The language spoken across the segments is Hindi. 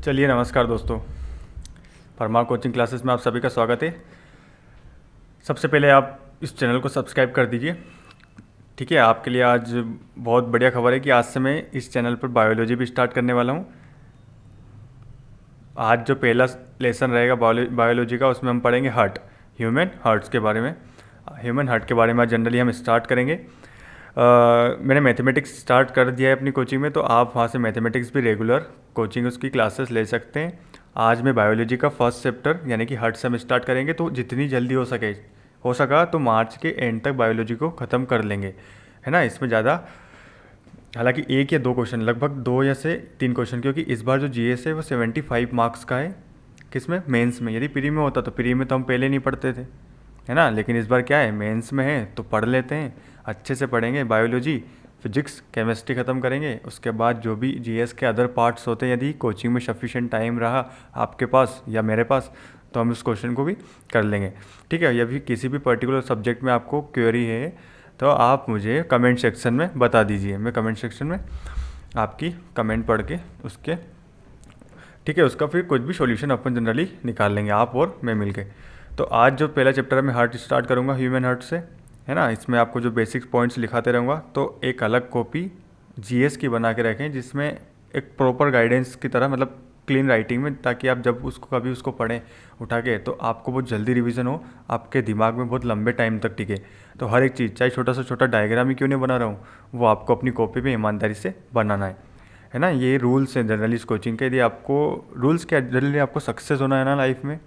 चलिए नमस्कार दोस्तों, परमार कोचिंग क्लासेस में आप सभी का स्वागत है। सबसे पहले आप इस चैनल को सब्सक्राइब कर दीजिए। ठीक है, आपके लिए आज बहुत बढ़िया खबर है कि आज से मैं इस चैनल पर बायोलॉजी भी स्टार्ट करने वाला हूँ। आज जो पहला लेसन रहेगा बायोलॉजी का, उसमें हम पढ़ेंगे हार्ट, ह्यूमन हार्ट्स के बारे में। ह्यूमन हार्ट के बारे में आज जनरली हम स्टार्ट करेंगे। मैंने मैथमेटिक्स स्टार्ट कर दिया है अपनी कोचिंग में, तो आप वहाँ से मैथमेटिक्स भी रेगुलर कोचिंग उसकी क्लासेस ले सकते हैं। आज मैं बायोलॉजी का फर्स्ट चैप्टर यानी कि हार्ट से हम स्टार्ट करेंगे, तो जितनी जल्दी हो सका तो मार्च के एंड तक बायोलॉजी को ख़त्म कर लेंगे, है ना। इसमें ज़्यादा, हालांकि एक या दो क्वेश्चन, लगभग 2 या से 3 क्वेश्चन, क्योंकि इस बार जो जीएस है वो 75 मार्क्स का है। किसमें? मेंस में। यदि प्री में होता तो प्री में तो हम पहले नहीं पढ़ते थे, है ना। लेकिन इस बार क्या है, मेंस में है तो पढ़ लेते हैं, अच्छे से पढ़ेंगे। बायोलॉजी, फिजिक्स, केमिस्ट्री ख़त्म करेंगे। उसके बाद जो भी जीएस के अदर पार्ट्स होते हैं, यदि कोचिंग में सफिशिएंट टाइम रहा आपके पास या मेरे पास, तो हम उस क्वेश्चन को भी कर लेंगे। ठीक है, यदि किसी भी पर्टिकुलर सब्जेक्ट में आपको क्वेरी है तो आप मुझे कमेंट सेक्शन में बता दीजिए। मैं कमेंट सेक्शन में आपकी कमेंट पढ़ के उसके, ठीक है, उसका फिर कुछ भी सॉल्यूशन अपन जनरली निकाल लेंगे, आप और मैं मिलके। तो आज जो पहला चैप्टर है मैं हार्ट स्टार्ट करूँगा, ह्यूमन हार्ट से, है ना। इसमें आपको जो बेसिक्स पॉइंट्स लिखाते रहूँगा, तो एक अलग कॉपी जीएस की बना के रखें, जिसमें एक प्रॉपर गाइडेंस की तरह, मतलब क्लीन राइटिंग में, ताकि आप जब उसको कभी उसको पढ़ें उठा के, तो आपको बहुत जल्दी रिवीजन हो, आपके दिमाग में बहुत लंबे टाइम तक टिके। तो हर एक चीज़, चाहे छोटा से छोटा डायग्राम ही क्यों नहीं बना रहा हूँ, वो आपको अपनी कॉपी पे ईमानदारी से बनाना है ना। ये रूल्स हैं जनरली इस कोचिंग के। यदि आपको रूल्स क्या, जनरली आपको सक्सेस होना है ना लाइफ में,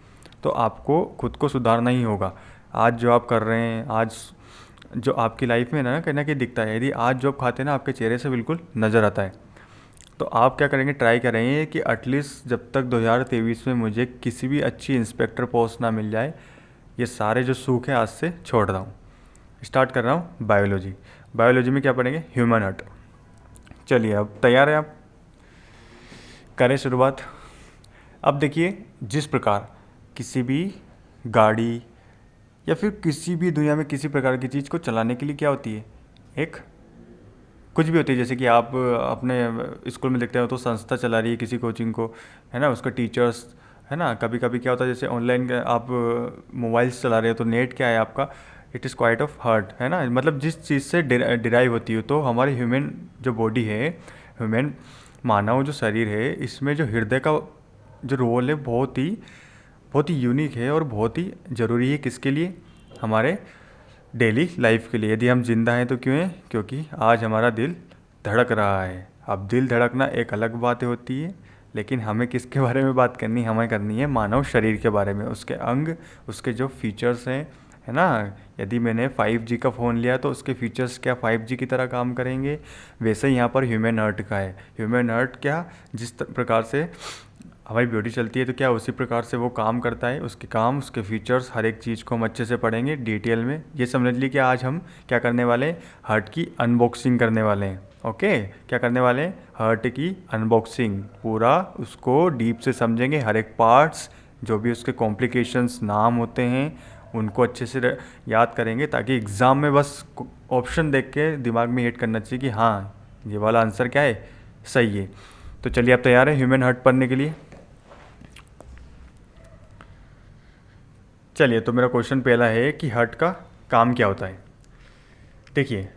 तो आपको खुद को सुधारना ही होगा। आज जो आप कर रहे हैं, आज जो आपकी लाइफ में ना कहीं ना कहीं दिखता है। यदि आज जो आप खाते हैं ना, आपके चेहरे से बिल्कुल नज़र आता है। तो आप क्या करेंगे, ट्राई करेंगे कि एटलीस्ट जब तक 2023 में मुझे किसी भी अच्छी इंस्पेक्टर पोस्ट ना मिल जाए, ये सारे जो सूख हैं आज से छोड़ रहा हूँ। स्टार्ट कर रहा हूँ बायोलॉजी। बायोलॉजी में क्या पढ़ेंगे? Human heart. चलिए, अब तैयार हैं आप? करें शुरुआत। अब देखिए, जिस प्रकार किसी भी गाड़ी या फिर किसी भी दुनिया में किसी प्रकार की चीज़ को चलाने के लिए क्या होती है, एक कुछ भी होती है। जैसे कि आप अपने स्कूल में देखते हो तो संस्था चला रही है किसी कोचिंग को, है ना, उसका टीचर्स, है ना। कभी कभी क्या होता है, जैसे ऑनलाइन आप मोबाइल्स चला रहे हो तो नेट क्या है आपका, it is quite of heart, है ना। मतलब जिस चीज़ से डिराइव होती हो, तो हमारी ह्यूमन जो बॉडी है, ह्यूमन मानव जो शरीर है, इसमें जो हृदय का जो रोल है बहुत ही यूनिक है और बहुत ही ज़रूरी है। किसके लिए? हमारे डेली लाइफ के लिए। यदि हम जिंदा हैं तो क्यों हैं? क्योंकि आज हमारा दिल धड़क रहा है। अब दिल धड़कना एक अलग बात होती है, लेकिन हमें किसके बारे में बात करनी है? हमें करनी है मानव शरीर के बारे में, उसके अंग, उसके जो फीचर्स हैं, है ना। यदि मैंने 5G का फ़ोन लिया तो उसके फीचर्स क्या 5G की तरह काम करेंगे? वैसे ही यहाँ पर ह्यूमन हार्ट का है। ह्यूमन हार्ट क्या, जिस प्रकार से हमारी बॉडी चलती है, तो क्या उसी प्रकार से वो काम करता है। उसके काम, उसके फीचर्स, हर एक चीज़ को हम अच्छे से पढ़ेंगे डिटेल में। ये समझ लीजिए कि आज हम क्या करने वाले हैं, हार्ट की अनबॉक्सिंग करने वाले हैं। ओके, क्या करने वाले हैं? हार्ट की अनबॉक्सिंग। पूरा उसको डीप से समझेंगे, हर एक पार्ट्स, जो भी उसके कॉम्प्लिकेशंस नाम होते हैं, उनको अच्छे से याद करेंगे, ताकि एग्ज़ाम में बस ऑप्शन देख के दिमाग में हिट करना चाहिए कि हाँ, ये वाला आंसर क्या है, सही है। तो चलिए, आप तैयार हैं ह्यूमन हार्ट पढ़ने के लिए? चलिए, तो मेरा क्वेश्चन पहला है कि हार्ट का काम क्या होता है। देखिए,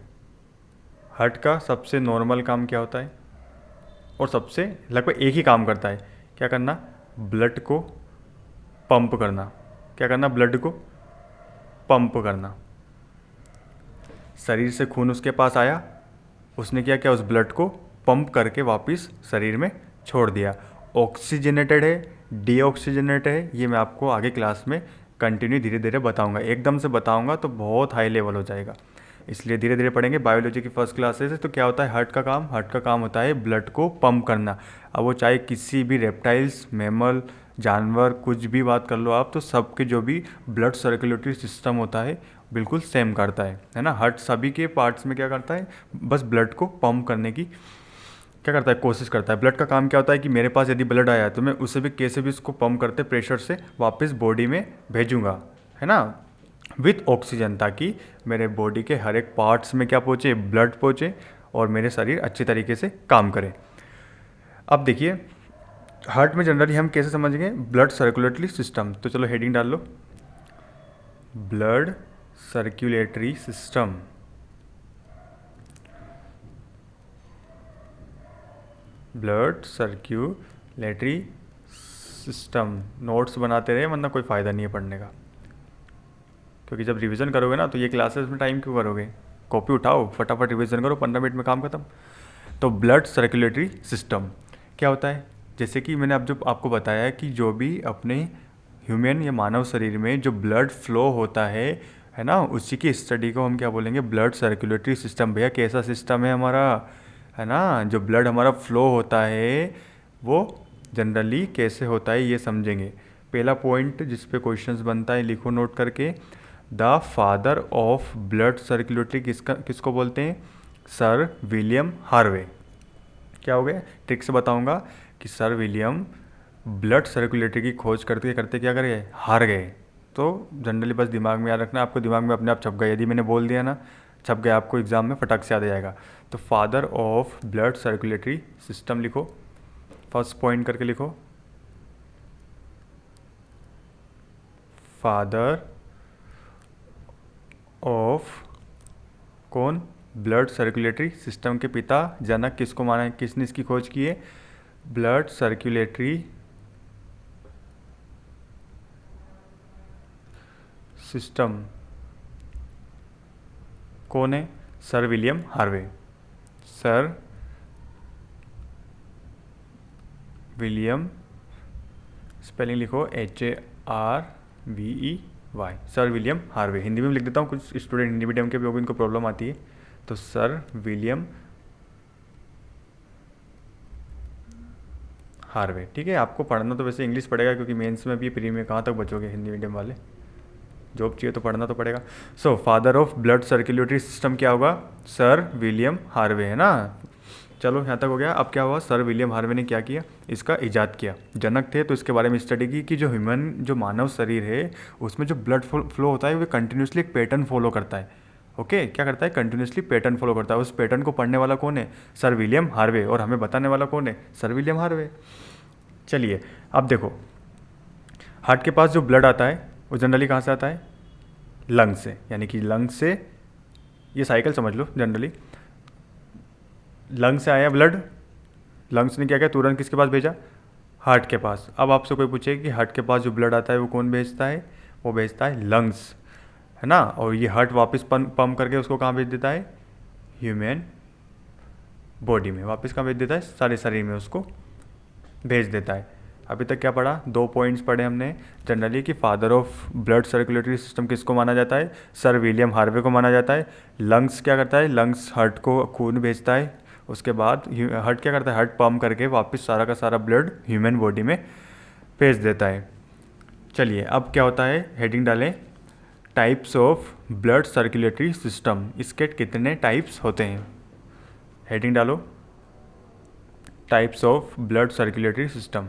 हार्ट का सबसे नॉर्मल काम क्या होता है, और सबसे लगभग एक ही काम करता है। क्या करना? ब्लड को पंप करना। क्या करना? ब्लड को पंप करना। शरीर से खून उसके पास आया, उसने क्या किया, उस ब्लड को पंप करके वापस शरीर में छोड़ दिया। ऑक्सीजनेटेड है, डीऑक्सीजनेटेड है, ये मैं आपको आगे क्लास में कंटिन्यू धीरे धीरे बताऊंगा। एकदम से बताऊंगा तो बहुत हाई लेवल हो जाएगा, इसलिए धीरे धीरे पढ़ेंगे। बायोलॉजी की फर्स्ट क्लासेस है। तो क्या होता है हार्ट का काम? हार्ट का काम होता है ब्लड को पंप करना। अब वो चाहे किसी भी रेप्टाइल्स, मैमल, जानवर, कुछ भी बात कर लो आप, तो सबके जो भी ब्लड सर्कुलेटरी सिस्टम होता है बिल्कुल सेम करता है ना। हार्ट सभी के पार्ट्स में क्या करता है, बस ब्लड को पंप करने की क्या करता है, कोशिश करता है। ब्लड का काम क्या होता है कि मेरे पास यदि ब्लड आया है तो मैं उसे भी कैसे भी उसको पंप करते प्रेशर से वापस बॉडी में भेजूंगा, है ना, विथ ऑक्सीजन, ताकि मेरे बॉडी के हर एक पार्ट्स में क्या पहुँचे, ब्लड पहुँचे और मेरे शरीर अच्छी तरीके से काम करे। अब देखिए, हार्ट में जनरली हम कैसे समझेंगे, ब्लड सर्कुलेटरी सिस्टम। तो चलो हेडिंग डाल लो, blood circulatory system. Blood circulatory system. Notes बनाते रहे वरना कोई फ़ायदा नहीं है पढ़ने का, क्योंकि जब रिवीजन करोगे ना तो ये क्लासेस में टाइम क्यों करोगे, कॉपी उठाओ फटाफट रिवीजन करो, 15 मिनट में काम खत्म। तो ब्लड सर्कुलेटरी सिस्टम क्या होता है, जैसे कि मैंने अब जो आपको बताया कि जो भी अपने ह्यूमन या मानव शरीर में जो ब्लड फ्लो होता है ना, उसी की स्टडी को हम क्या बोलेंगे, ब्लड सर्कुलेटरी सिस्टम। भैया कैसा सिस्टम है हमारा, है ना, जो ब्लड हमारा फ्लो होता है वो जनरली कैसे होता है ये समझेंगे। पहला पॉइंट जिस पे क्वेश्चंस बनता है लिखो नोट करके, the father of blood circulatory किसको बोलते हैं, सर विलियम हार्वे। क्या हो गया, ट्रिक से बताऊंगा कि सर विलियम ब्लड सर्कुलेटरी की खोज करते करते क्या कर गए, हार गए। तो जनरली बस दिमाग में याद रखना, आपको दिमाग में अपने आप छप गया, यदि मैंने बोल दिया ना छप गया, आपको एग्जाम में फटक से याद आ जाएगा। तो father of blood circulatory system लिखो, फर्स्ट पॉइंट करके लिखो, फादर ऑफ कौन, ब्लड सर्कुलेटरी सिस्टम के पिता, जनक किसको माना है, किसने इसकी खोज की है, ब्लड सर्कुलेटरी सिस्टम कौन है, sir William Harvey. Sir William, spelling लिखो HARVEY, sir William Harvey. Hindi में लिख देता हूँ, कुछ स्टूडेंट हिंदी मीडियम के भी होंगे, इनको प्रॉब्लम आती है। तो सर विलियम हार्वे। ठीक है, आपको पढ़ना तो वैसे इंग्लिश पड़ेगा, क्योंकि मेंस में भी प्री में कहाँ तक बचोगे हिंदी मीडियम वाले, जॉब चाहिए तो पढ़ना तो पड़ेगा। So father of blood circulatory system क्या होगा, सर विलियम हार्वे, है ना। चलो यहाँ तक हो गया। अब क्या हुआ, सर विलियम हार्वे ने क्या किया, इसका इजाद किया। जनक थे तो इसके बारे में स्टडी की कि जो ह्यूमन, जो मानव शरीर है उसमें जो ब्लड फ्लो होता है वो कंटिन्यूसली एक पैटर्न फॉलो करता है। ओके, क्या करता है, कंटिन्यूसली पैटर्न फॉलो करता है। उस पैटर्न को पढ़ने वाला कौन है, सर विलियम हार्वे, और हमें बताने वाला कौन है, सर विलियम हार्वे। चलिए अब देखो, हार्ट के पास जो ब्लड आता है वो जनरली कहाँ से आता है, लंग से, यानी कि लंग से, ये साइकिल समझ लो जनरली, लंग से आया ब्लड, लंग्स ने क्या किया, तुरंत किसके पास भेजा, हार्ट के पास। अब आपसे कोई पूछे कि हार्ट के पास जो ब्लड आता है वो कौन भेजता है, वो भेजता है लंग्स, है ना। और ये हार्ट वापस पंप करके उसको कहाँ भेज देता है, ह्यूमन बॉडी में, वापस कहाँ भेज देता है, सारे शरीर में उसको भेज देता है। अभी तक क्या पढ़ा, 2 पॉइंट्स पढ़े हमने जनरली कि father of blood circulatory system किसको माना जाता है, सर विलियम हार्वे को माना जाता है। लंग्स क्या करता है, लंग्स हार्ट को खून भेजता है, उसके बाद हार्ट क्या करता है, हार्ट पंप करके वापस सारा का सारा ब्लड ह्यूमन बॉडी में भेज देता है। चलिए अब क्या होता है, हेडिंग डालें, types of blood circulatory system, इसके कितने टाइप्स होते हैं, हेडिंग डालो, types of blood circulatory system.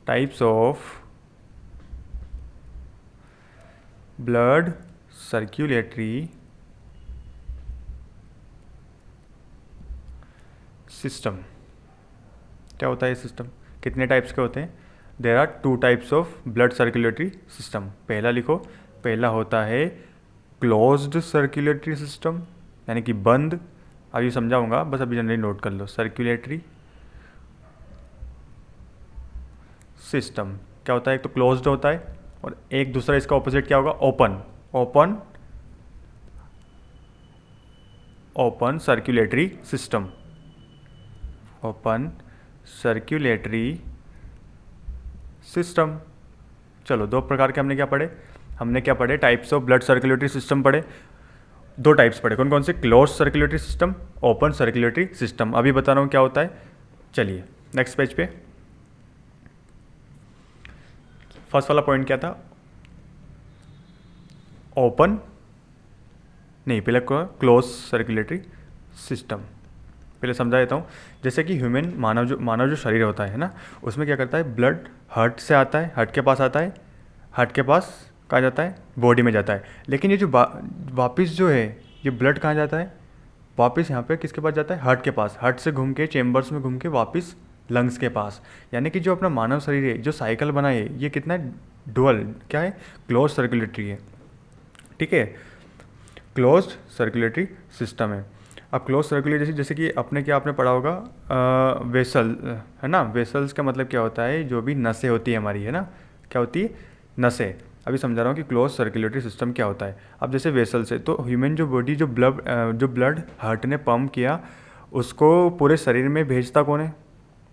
Types of blood circulatory system. क्या होता है ये सिस्टम, कितने टाइप्स के होते हैं, there are 2 types of blood circulatory system. पहला लिखो, पहला होता है क्लोज्ड सर्कुलेटरी सिस्टम, यानी कि बंद, अभी समझाऊंगा, बस अभी जनरली नोट कर लो, सर्कुलेटरी सिस्टम क्या होता है, एक तो क्लोज्ड होता है और एक दूसरा इसका ऑपोजिट क्या होगा, open. Open, open circulatory system, open circulatory system. चलो 2 प्रकार के हमने क्या पढ़े, हमने क्या पढ़े, types of blood circulatory system पढ़े, 2 टाइप्स पढ़े, कौन कौन से, close circulatory system, open circulatory system. अभी बता रहा हूँ क्या होता है। चलिए नेक्स्ट पेज पे, फर्स्ट वाला पॉइंट क्या था, ओपन नहीं, पहले क्लोज सर्कुलेटरी सिस्टम पहले समझा देता हूँ। जैसे कि ह्यूमन, मानव जो शरीर होता है ना, उसमें क्या करता है, ब्लड हार्ट से आता है, हार्ट के पास आता है, हार्ट के पास कहाँ जाता है, बॉडी में जाता है। लेकिन ये जो वापिस जो है, ये ब्लड कहाँ जाता है, वापस यहाँ पे किसके पास जाता है, हार्ट के पास, हार्ट से घूम के चेम्बर्स में घूम के वापस लंग्स के पास। यानी कि जो अपना मानव शरीर है जो साइकिल बनाए ये कितना डुअल क्या है, क्लोज सर्कुलेटरी है, ठीक है, क्लोज्ड सर्कुलेटरी सिस्टम है। अब क्लोज सर्कुलेटरी जैसे कि अपने क्या आपने पढ़ा होगा वेसल, है ना, वेसल्स का मतलब क्या होता है, जो भी नसें होती है हमारी, है ना, क्या होती है, नसें। अभी समझा रहा हूँ कि क्लोज सर्कुलेटरी सिस्टम क्या होता है। अब जैसे वेसल्स है तो ह्यूमन जो बॉडी जो ब्लड हार्ट ने पंप किया उसको पूरे शरीर में भेजता कौन है,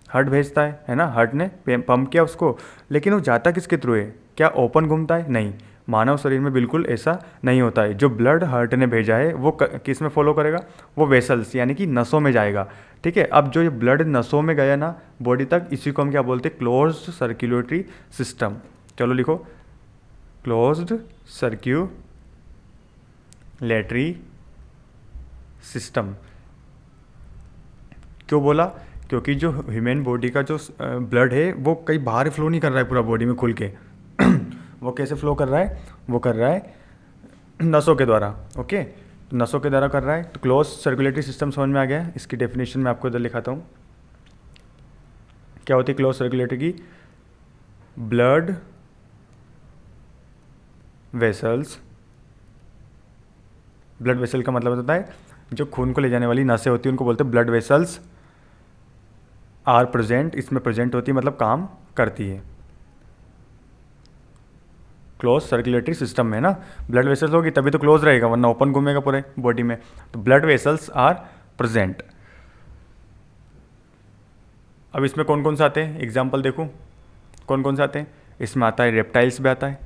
हार्ट भेजता है ना, हार्ट ने पंप किया उसको, लेकिन वो जाता किसके थ्रू है, क्या ओपन घूमता है, नहीं, मानव शरीर में बिल्कुल ऐसा नहीं होता है। जो ब्लड हार्ट ने भेजा है वो किस में फॉलो करेगा, वो वेसल्स यानी कि नसों में जाएगा, ठीक है। अब जो ये ब्लड नसों में गया ना बॉडी तक, इसी को हम क्या बोलते हैं, क्लोज्ड सर्कुलेटरी सिस्टम। चलो लिखो, क्लोज्ड सर्कुलेटरी सिस्टम। क्यों बोला, क्योंकि जो ह्यूमन बॉडी का जो ब्लड है वो कहीं बाहर फ्लो नहीं कर रहा है पूरा बॉडी में खुल के वो कैसे फ्लो कर रहा है, वो कर रहा है नसों के द्वारा, ओके, तो नसों के द्वारा कर रहा है। तो क्लोज सर्कुलेटरी सिस्टम समझ में आ गया। इसकी डेफिनेशन मैं आपको इधर लिखाता हूँ। क्या होती है क्लोज सर्कुलेटरी की, ब्लड वेसल्स, ब्लड वेसल का मतलब होता है जो खून को ले जाने वाली नसें होती है उनको बोलते हैं ब्लड वेसल्स, आर प्रेजेंट, इसमें प्रेजेंट होती है मतलब काम करती है क्लोज सर्कुलेटरी सिस्टम में, ना, ब्लड वेसल्स होगी तभी तो क्लोज रहेगा, वरना ओपन घूमेगा पूरे बॉडी में। तो ब्लड वेसल्स आर प्रेजेंट। अब इसमें कौन कौन से आते हैं, एग्जाम्पल देखूँ कौन कौन से आते हैं। इसमें आता है रेप्टाइल्स भी आता है।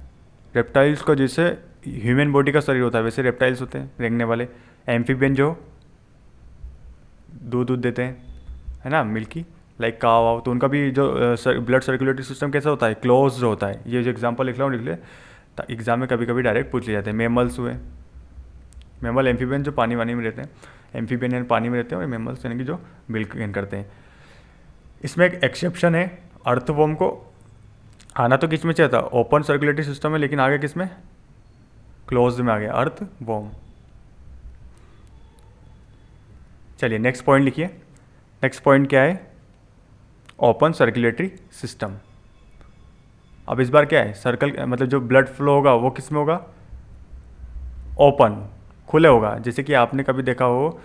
रेप्टाइल्स को जैसे ह्यूमन बॉडी का शरीर होता है वैसे रेप्टाइल्स होते हैं रेंगने वाले। एम्फीबियन जो दूध देते हैं, है ना, मिल्की, लाइक काव वाव, तो उनका भी जो ब्लड सर्कुलेटरी सिस्टम कैसा होता है, क्लोज होता है। ये जो एग्जांपल लिख रहा हूँ लिख ले, एग्जाम में कभी कभी डायरेक्ट पूछ लिया जाते हैं। मेमल्स हुए, मेमल एम्फीबियन जो पानी वानी में रहते हैं, एम्फीबियन यानी पानी में रहते हैं, और मेमल्स यानी कि जो मिल्क गेन करते हैं। इसमें एक एक्सेप्शन है, अर्थवॉर्म को आना तो किस में चाहिए था, ओपन सर्कुलेटरी सिस्टम में, लेकिन आगे किस में, क्लोज में आ गया, अर्थवॉर्म। चलिए नेक्स्ट पॉइंट लिखिए। नेक्स्ट पॉइंट क्या है, ओपन सर्कुलेटरी सिस्टम। अब इस बार क्या है, सर्कल मतलब जो ब्लड फ्लो होगा वो किस में होगा, ओपन, खुले होगा। जैसे कि आपने कभी देखा हो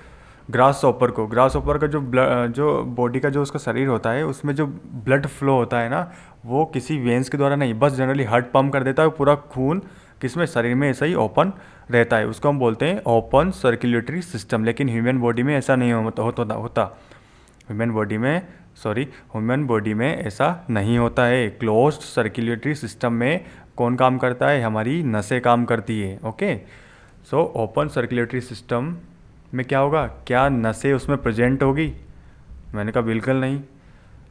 ग्रास ऑपर को, ग्रास ऑपर का जो बॉडी का जो उसका शरीर होता है उसमें जो ब्लड फ्लो होता है ना, वो किसी वेंस के द्वारा नहीं, बस जनरली हार्ट पंप कर देता है, पूरा खून किसमें, शरीर में ऐसा ही ओपन रहता है, उसको हम बोलते हैं ओपन सर्कुलेटरी सिस्टम। लेकिन ह्यूमन बॉडी में ऐसा नहीं होता ह्यूमन बॉडी में ऐसा नहीं होता है। क्लोज्ड सर्कुलेटरी सिस्टम में कौन काम करता है, हमारी नसें काम करती है, okay. So open circulatory system में क्या होगा, क्या नसें उसमें प्रेजेंट होगी, मैंने कहा बिल्कुल नहीं।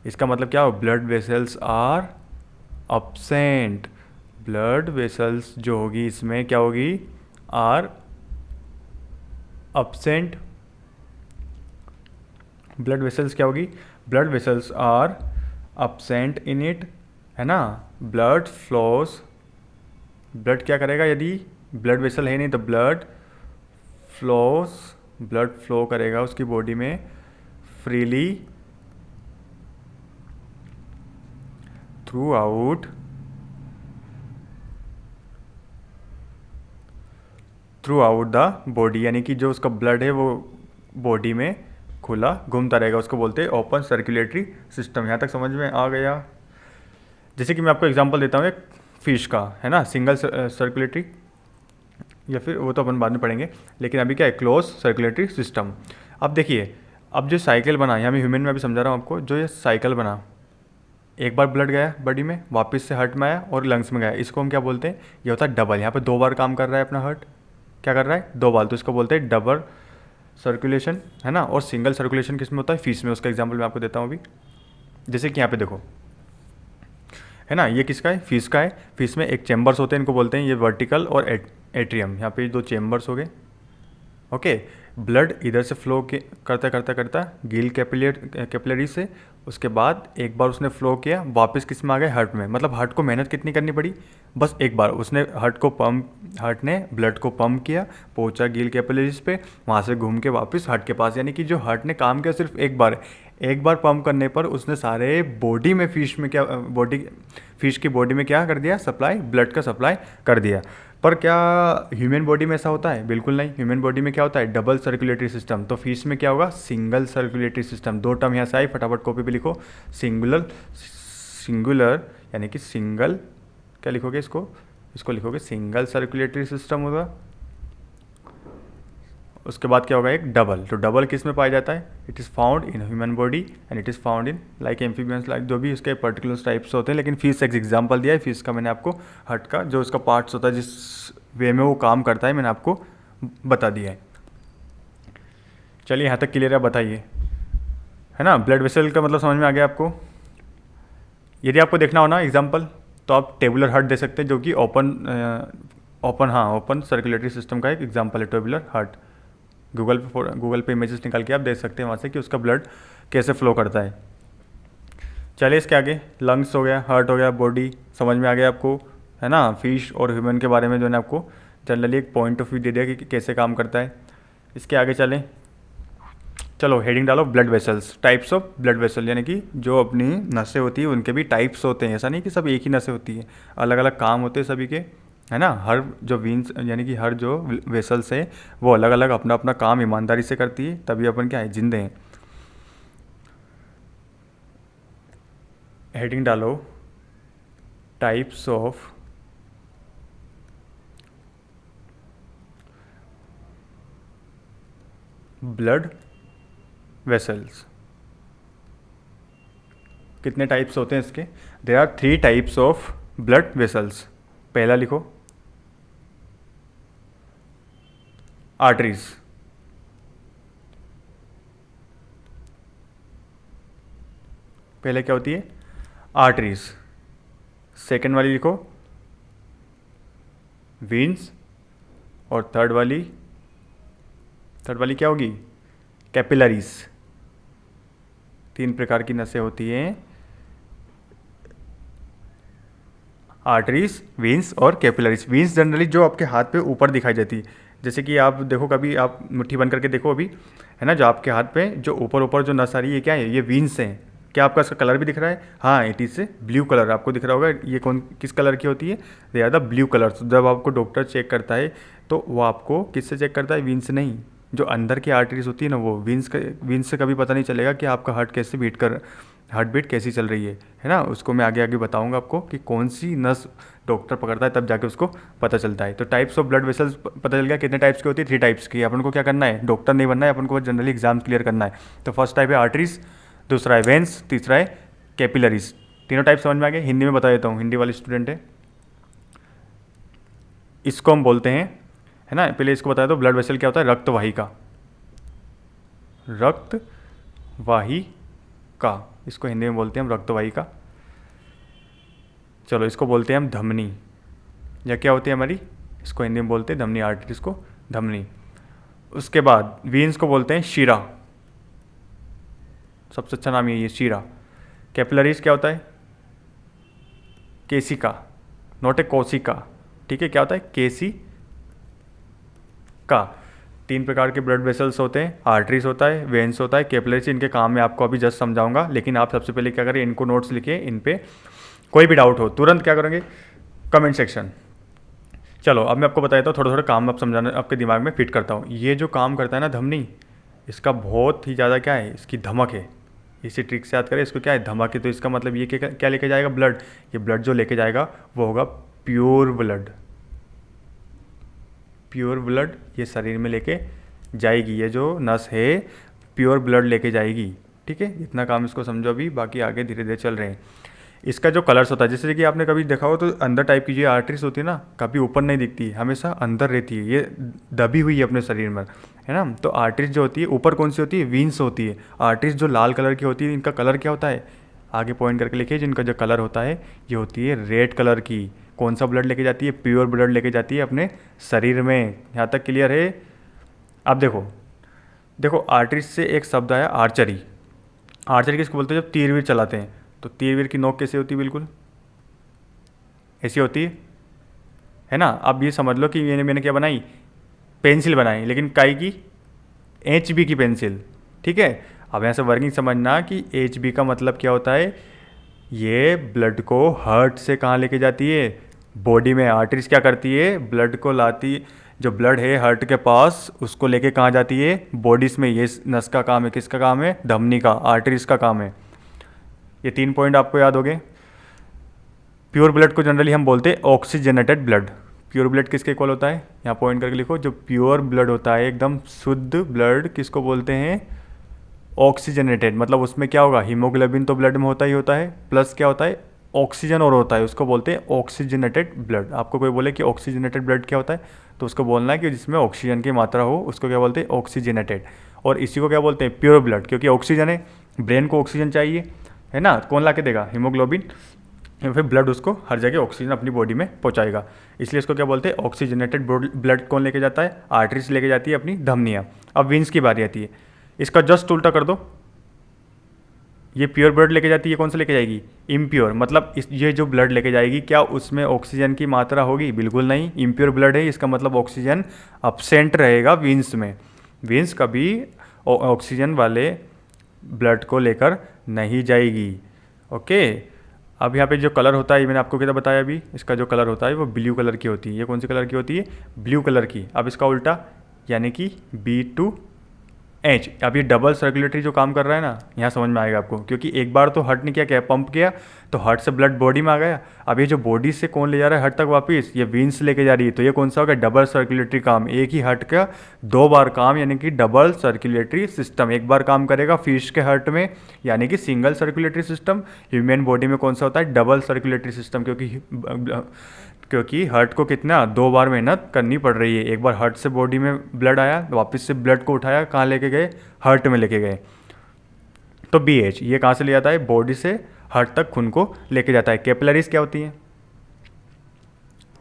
इसका मतलब क्या हो, blood vessels are absent, blood vessels जो होगी इसमें क्या होगी, आर अब्सेंट। ब्लड वेसल्स क्या होगी, blood vessels are absent in it, है ना। ब्लड फ्लोज, ब्लड क्या करेगा, यदि ब्लड वेसल है नहीं तो ब्लड फ्लो करेगा उसकी बॉडी में freely through out the body, यानी कि जो उसका ब्लड है वो बॉडी में खुला घूमता रहेगा, उसको बोलते हैं ओपन सर्कुलेटरी सिस्टम। यहाँ तक समझ में आ गया। जैसे कि मैं आपको एग्जांपल देता हूँ एक फिश का, है ना, सिंगल सर्कुलेटरी, या फिर वो तो अपन बाद में पढ़ेंगे, लेकिन अभी क्या है, क्लोज सर्कुलेटरी सिस्टम। अब देखिए, अब जो साइकिल बना, यहाँ मैं ह्यूमन में अभी समझा रहा हूँ आपको, जो ये साइकिल बना, एक बार ब्लड गया बॉडी में, वापस से हार्ट में आया और लंग्स में गया, इसको हम क्या बोलते हैं, ये होता है डबल। यहाँ पे 2 बार काम कर रहा है अपना हार्ट, क्या कर रहा है, 2 बार, तो इसको बोलते हैं डबल सर्कुलेशन, है ना। और सिंगल सर्कुलेशन किस में होता है, फिश में। उसका एग्जाम्पल मैं आपको देता हूँ अभी। जैसे कि यहाँ पे देखो, है ना, ये किसका है, फिश का है। फिश में एक चेम्बर्स होते हैं, इनको बोलते हैं ये वर्टिकल और एट्रियम। यहाँ पे 2 चेम्बर्स हो गए, ओके। ब्लड इधर से फ्लो के करता करता करता गिल कैपिलरी से, उसके बाद एक बार उसने फ्लो किया वापस किस में आ गया, हार्ट में। मतलब हार्ट को मेहनत कितनी करनी पड़ी, बस एक बार उसने हार्ट ने ब्लड को पंप किया, पहुंचा गिल कैपिलरीज पे, वहाँ से घूम के वापस हार्ट के पास। यानी कि जो हार्ट ने काम किया सिर्फ एक बार पंप करने पर उसने सारे बॉडी में फिश की बॉडी में क्या कर दिया, सप्लाई, ब्लड का सप्लाई कर दिया। पर क्या ह्यूमन बॉडी में ऐसा होता है? बिल्कुल नहीं। ह्यूमन बॉडी में क्या होता है, डबल सर्कुलेटरी सिस्टम। तो फिश में क्या होगा, सिंगल सर्कुलेटरी सिस्टम। दो टर्म यहाँ से आई, फटाफट कॉपी पे लिखो। सिंगुलर यानी कि सिंगल, क्या लिखोगे इसको लिखोगे सिंगल सर्कुलेटरी सिस्टम होगा। उसके बाद क्या होगा, एक डबल। तो डबल किस में पाया जाता है, it is found in human body and it is found in like amphibians, like जो भी उसके पर्टिकुलर टाइप्स होते हैं। लेकिन फिश एक एग्जांपल दिया है, फिश का मैंने आपको हार्ट का जो उसका पार्ट्स होता है, जिस वे में वो काम करता है, मैंने आपको बता दिया है। चलिए यहाँ तक क्लियर है, बताइए, है ना। ब्लड वेसल का मतलब समझ में आ गया आपको। यदि आपको देखना हो ना एग्जाम्पल, तो आप टेबुलर हार्ट दे सकते हैं, जो कि ओपन सर्कुलेटरी सिस्टम का एक एग्जाम्पल है, टेबुलर हार्ट। गूगल पे इमेजेस निकाल के आप देख सकते हैं वहाँ से कि उसका ब्लड कैसे फ्लो करता है। चलिए इसके आगे, लंग्स हो गया, हार्ट हो गया, बॉडी समझ में आ गया आपको, है ना। फिश और ह्यूमन के बारे में जो है आपको जनरली एक पॉइंट ऑफ व्यू दे दिया कि कैसे काम करता है। इसके आगे चलें, चलो हेडिंग डालो, blood vessels, types of blood vessel. यानी कि जो अपनी नसें होती है उनके भी टाइप्स होते हैं, ऐसा नहीं कि सब एक ही नसें होती है, अलग अलग काम होते हैं सभी के, है ना। हर जो वीन्स यानी कि हर जो वेसल्स है वो अलग अलग अपना अपना काम ईमानदारी से करती है, तभी अपन क्या है, जिंदे हैं। हेडिंग डालो, टाइप्स ऑफ ब्लड वेसल्स। कितने टाइप्स होते हैं इसके, there are 3 types of blood vessels. पहला लिखो, आर्टरीज। पहले क्या होती है, आर्टरीज। सेकंड वाली लिखो, वेन्स। और थर्ड वाली क्या होगी, कैपिलरीज। 3 प्रकार की नसें होती हैं, आर्टरीज, वेन्स और कैपिलरीज। वेन्स जनरली जो आपके हाथ पे ऊपर दिखाई जाती है, जैसे कि आप देखो, कभी आप मुट्ठी बंद करके देखो अभी, है ना, जो आपके हाथ पे जो ऊपर जो नस आ रही है, क्या है, ये वेन्स हैं। क्या आपका इसका कलर भी दिख रहा है, हाँ, इट इज़ ब्लू कलर, आपको दिख रहा होगा। ये किस कलर की होती है, they are the blue colour. जब आपको डॉक्टर चेक करता है तो वो आपको किससे चेक करता है, वेन्स नहीं, जो अंदर की आर्टरीज होती है ना, वो वेन्स से कभी पता नहीं चलेगा कि आपका हार्ट बीट कैसी चल रही है ना। उसको मैं आगे आगे बताऊंगा आपको कि कौन सी नस डॉक्टर पकड़ता है, तब जाके उसको पता चलता है। तो टाइप्स ऑफ ब्लड वेसल्स पता चल गया, कितने टाइप्स की होती है, 3 टाइप्स की। अपन को क्या करना है, डॉक्टर नहीं बनना है, अपन को जनरली एग्जाम क्लियर करना है। तो फर्स्ट टाइप है आर्टरीज, दूसरा है वेन्स, तीसरा है कैपिलरीज। तीनों टाइप समझ में आ गए। हिंदी में बता देता हूँ, हिंदी वाले स्टूडेंट है, इसको हम बोलते हैं, है ना। पहले इसको बता दो, ब्लड वेसल क्या होता है, रक्तवाहिका। रक्तवाहिका, इसको हिंदी में बोलते हैं हम रक्तवाहिका। चलो इसको बोलते हैं हम धमनी, या क्या होती है हमारी, इसको हिंदी में बोलते हैं धमनी, आर्टरीज को धमनी। उसके बाद वेन्स को बोलते हैं शिरा, सबसे अच्छा नाम यही है, शिरा। कैपिलरीज क्या होता है, केसिका, नॉट ए कोशिका, ठीक है, क्या होता है, केसिका। 3 प्रकार के ब्लड वेसल्स होते हैं, आर्टरीज होता है, वेन्स होता है, कैपिलरीज। इनके काम में आपको अभी जस्ट समझाऊंगा, लेकिन आप सबसे पहले क्या करें, इनको नोट्स लिखिए। इन पे कोई भी डाउट हो तुरंत क्या करेंगे, कमेंट सेक्शन। चलो अब मैं आपको बताता हूँ, थोड़ा थोड़ा काम आप समझाना, आपके दिमाग में फिट करता हूँ। ये जो काम करता है ना धमनी, इसका बहुत ही ज़्यादा क्या है, इसकी धमक है। इसी ट्रिक से याद करें, इसको क्या है, धमक है। तो इसका मतलब ये क्या लेके जाएगा, ब्लड। ये ब्लड जो लेके जाएगा वो होगा प्योर ब्लड। प्योर ब्लड ये शरीर में लेके जाएगी, ये जो नस है प्योर ब्लड लेके जाएगी, ठीक है। इतना काम इसको समझो अभी, बाकी आगे धीरे धीरे चल रहे हैं। इसका जो कलर्स होता है, जैसे कि आपने कभी देखा हो तो अंदर टाइप की जो आर्टरीज होती है ना, कभी ऊपर नहीं दिखती, हमेशा अंदर रहती है, ये दबी हुई है अपने शरीर में, है ना। तो आर्टरीज जो होती है ऊपर कौन सी होती है, वीन्स होती है। आर्टरीज जो लाल कलर की होती है, इनका कलर क्या होता है, आगे पॉइंट करके लिखिए, जिनका जो कलर होता है ये होती है रेड कलर की। कौन सा ब्लड लेके जाती है, प्योर ब्लड लेके जाती है अपने शरीर में। यहाँ तक क्लियर है। अब देखो, देखो आर्टरीज से एक शब्द आया आर्चरी। आर्चरी किसको बोलते हैं? जब तीर वीर चलाते हैं। तो तीर वीर की नोक कैसी होती है? बिल्कुल ऐसी होती है ना। अब ये समझ लो कि मैंने क्या बनाई, पेंसिल बनाई, लेकिन काई की, एच बी की पेंसिल। ठीक है। अब यहाँ से वर्किंग समझना कि एच बी का मतलब क्या होता है। ये ब्लड को हार्ट से कहाँ लेके जाती है? बॉडी में। आर्टरीज क्या करती है? ब्लड को लाती, जो ब्लड है हार्ट के पास उसको लेके कहाँ जाती है? बॉडीज में। ये नस का काम है। किसका काम है? धमनी का, आर्टरीज का काम है। ये 3 पॉइंट आपको याद हो गए। प्योर ब्लड को जनरली हम बोलते हैं ऑक्सीजनेटेड ब्लड। प्योर ब्लड किसके इक्वल होता है? यहाँ पॉइंट करके लिखो, जो प्योर ब्लड होता है एकदम शुद्ध ब्लड किसको बोलते हैं? ऑक्सीजनेटेड। मतलब उसमें क्या होगा? हीमोग्लोबिन तो ब्लड में होता ही होता है, प्लस क्या होता है? ऑक्सीजन और होता है, उसको बोलते हैं ऑक्सीजनेटेड ब्लड। आपको कोई बोले कि ऑक्सीजनेटेड ब्लड क्या होता है, तो उसको बोलना है कि जिसमें ऑक्सीजन की मात्रा हो उसको क्या बोलते हैं? ऑक्सीजनेटेड। और इसी को क्या बोलते हैं? प्योर ब्लड, क्योंकि ऑक्सीजन है, ब्रेन को ऑक्सीजन चाहिए, है ना। कौन ला के देगा? हीमोग्लोबिन। या फिर ब्लड उसको हर जगह ऑक्सीजन अपनी बॉडी में पहुंचाएगा, इसलिए इसको क्या बोलते हैं? Oxygenated blood. कौन लेके जाता है? आर्टरीज लेके जाती है अपनी धमनियाँ। अब वेन्स की बारी आती है। इसका जस्ट उल्टा कर दो। ये प्योर ब्लड लेके जाती है, कौन सा लेके जाएगी? इम्प्योर। मतलब ये जो ब्लड लेके जाएगी क्या उसमें ऑक्सीजन की मात्रा होगी? बिल्कुल नहीं। इम्प्योर ब्लड है, इसका मतलब ऑक्सीजन अपसेंट रहेगा वेन्स में। वेन्स कभी ऑक्सीजन वाले ब्लड को लेकर नहीं जाएगी। ओके। अब यहाँ पे जो कलर होता है, ये मैंने आपको क्या बताया अभी, इसका जो कलर होता है वो ब्लू कलर की होती है। ये कौन सी कलर की होती है? ब्लू कलर की। अब इसका उल्टा, यानी कि B2H। अब ये डबल सर्कुलेटरी जो काम कर रहा है ना, यहाँ समझ में आएगा आपको, क्योंकि एक बार तो हार्ट ने क्या किया? पंप किया, तो हार्ट से ब्लड बॉडी में आ गया। अब ये जो बॉडी से कौन ले जा रहा है हार्ट तक वापस? ये वेन्स लेके जा रही है। तो ये कौन सा होगा? डबल सर्कुलेटरी काम। एक ही हार्ट का 2 बार काम, यानी कि डबल सर्कुलेटरी सिस्टम। एक बार काम करेगा फिश के हार्ट में, यानी कि single circulatory system. Human body में कौन सा होता है? डबल सर्कुलेटरी सिस्टम, क्योंकि हार्ट को कितना 2 बार मेहनत करनी पड़ रही है। एक बार हार्ट से बॉडी में ब्लड आया, वापस से ब्लड को उठाया, कहाँ लेके गए? हार्ट में लेके गए। तो BH ये कहाँ से ले जाता है? बॉडी से हार्ट तक खून को लेके जाता है। कैपिलरीज क्या होती हैं?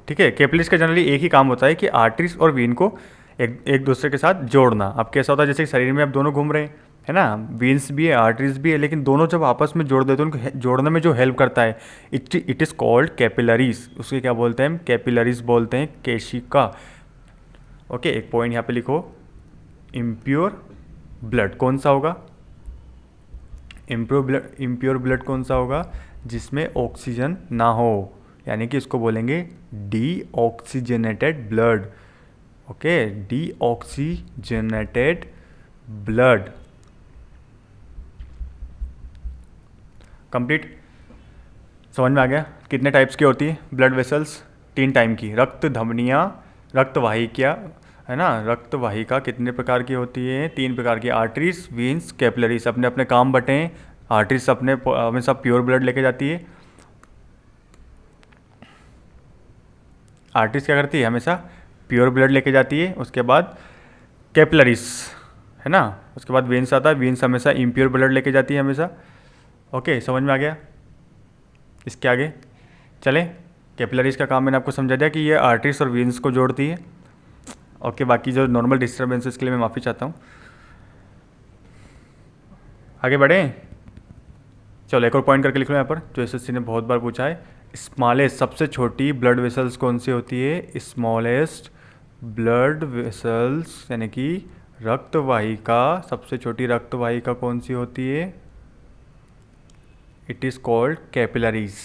ठीक है। कैपिलरीज का जनरली एक ही काम होता है कि आर्टरीज और वेन को एक दूसरे के साथ जोड़ना। अब कैसा होता है? जैसे शरीर में अब दोनों घूम रहे हैं, है ना, वेन्स भी है आर्टरीज भी है, लेकिन दोनों जब आपस में जोड़ देते हैं, उनको जोड़ने में जो हेल्प करता है, इट इज़ कॉल्ड कैपिलरीज। उसके क्या बोलते हैं हम? कैपिलरीज बोलते हैं, केशिका। ओके। एक पॉइंट यहाँ पे लिखो, इम्प्योर ब्लड कौन सा होगा? इम्प्योर ब्लड कौन सा होगा? जिसमें ऑक्सीजन ना हो, यानी कि इसको बोलेंगे deoxygenated blood. Okay, deoxygenated blood. Complete. समझ में आ गया कितने टाइप्स की होती है ब्लड वेसल्स? 3 टाइप की। रक्त धमनियाँ, रक्त वाहिका, है ना। रक्त वाहिका कितने प्रकार की होती है? 3 प्रकार की। Arteries, veins, capillaries. अपने अपने काम बटे हैं। आर्टरीज अपने हमेशा प्योर ब्लड लेके जाती है। आर्टरीज क्या करती है? हमेशा प्योर ब्लड लेके जाती है। उसके बाद कैपिलरीज, है ना। उसके बाद वेन्स आता है। वेन्स हमेशा इम्प्योर ब्लड लेके जाती है हमेशा। ओके, समझ में आ गया? इसके आगे चलें। कैपिलरीज का काम मैंने आपको समझा दिया कि ये आर्टरीज और वेन्स को जोड़ती है। ओके, बाकी जो नॉर्मल डिस्टर्बेंसेस के लिए मैं माफ़ी चाहता हूँ। आगे बढ़ें। चलो एक और पॉइंट करके लिख लो यहाँ पर, जो SSC ने बहुत बार पूछा है। स्मॉलेस्ट, सबसे छोटी ब्लड वेसल्स कौन सी होती है? स्मॉलेस्ट ब्लड वेसल्स, यानी कि रक्त वाहिका, सबसे छोटी रक्त वाहिका कौन सी होती है? It is called capillaries.